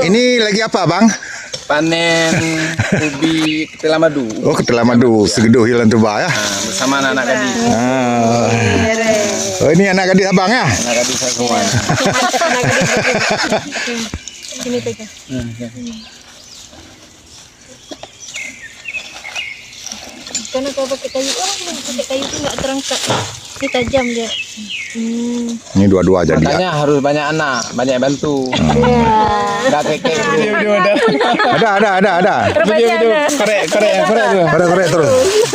Ini lagi apa, Bang? Panen ubi ketela madu. Oh, ketela madu, Segeduh Hilang Tuba ya. Bersama anak-anak gadis. Oh, ini anak gadis abang ya? Anak gadis saya semua. Sini pegang. Karena kalau pakai kayu, pakai kayu itu nggak terangkat. Ini tajam dia. Ini dua-dua jadi. Makanya harus banyak anak, banyak bantu. Enggak kekek. Ada. Korek terus.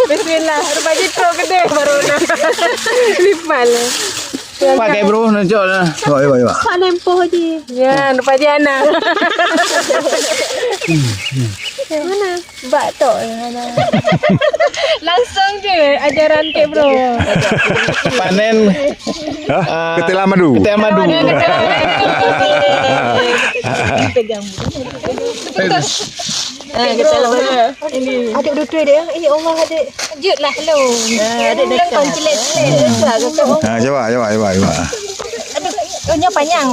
Bismillah. Rupanya itu gede baru nak lipal. Pakai bro, nunjuk lah. Coba. Pak nempoh je. Ya, rupanya anak. Mana? Bak tok. Langsung je ajaran Kek Bro. Panen Ketela madu. ketela madu. Pegang. Ketela madu. Ini. Adik duduk dia. Ini Allah adik. Kejutlah hello. Adik dekat. Koncelet. Coba. Aduh, nya panjang.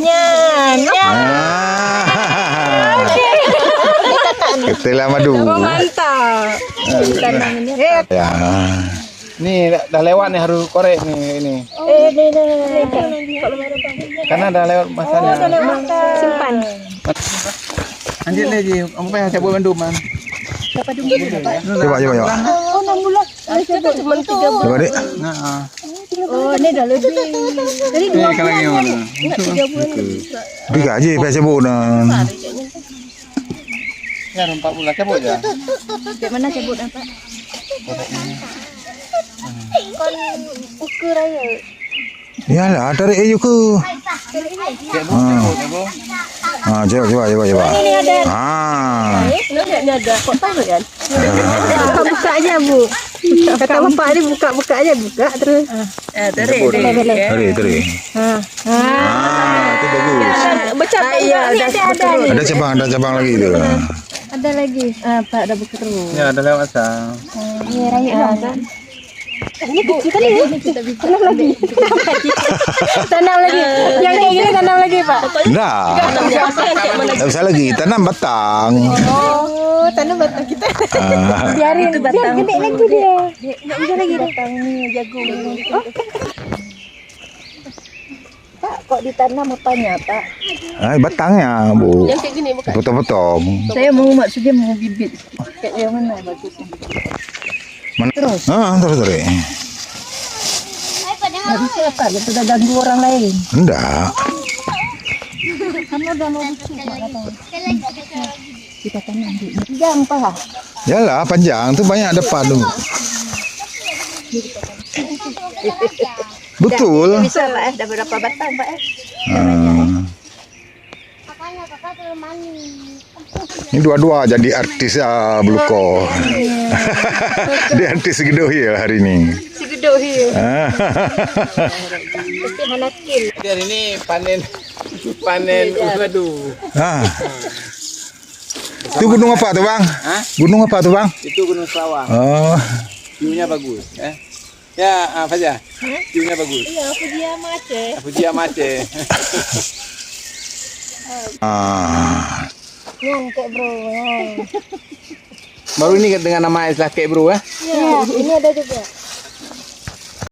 Nya. Ketela madu. Mantap. Ya. Nih dah lewat nih harus korek nih ini. Karena dah lewat masanya. Simpan. Anjir lagi, kamu pengen cabut bandung man. Coba. Oh, 6 bulan. Kita cuma 3 bulan. Coba, Dik. Nah. Oh, ini dah lebih. Jadi 2 Kalau lagi mana? enggak 3 bulan. Digaji biasa bulan. Ya 4 bulan cabut ya. Di mana cabut apa? Kon ukur aja. Iyalah, tarik aja ke. Coba. Ini ada. Ini ada. Kok tahu kan? Buka aja, Bu. Kata bapak ni buka aja, buka terus. Tarik. Tarik. Itu bagus. Bercabang. Iya, Ada cabang lagi itu. Ada lagi. Pak dah buka terus. Ya dah lewat sah. Ini raya kan. Ini kecil kan ya? Tanam lagi. Tanam lagi. Yang kayak gini tanam lagi, Pak. Enggak. Tak usah lagi, tanam batang. Oh, tanam batang kita. Biarin batang. Biar gede lagi dia. Enggak bisa lagi batang ini jagung. Pak, kok ditanam apanya, Pak? Batangnya, Bu. Yang kayak gini bukan? Potong-potong. Saya mau maksudnya mau bibit. Kayak yang mana bagusnya? Mana? Terus. Terus. Nggak bisa, Pak. Kita udah ganggu orang lain. Enggak. Kamu udah mau busuk, kita tanam di panjang, Pak. Yalah, panjang tuh banyak depan tuh. Betul. Bisa, Pak. Ada berapa batang, Pak? Ini dua-dua jadi artis Bluko. Dia artis Segeduh ya hari ini. Segeduh ya. Mesti halakil. Hari ini panen madu. Itu gunung apa tuh, Bang? Gunung apa tuh, Bang? Itu Gunung Selawang. Oh. View-nya bagus, Ya, Fajar. View-nya bagus. Iya, Fujian Aceh. Yang Kek Bro. Baru ini dengan nama Islah Kek Bro Iya, ini ada juga.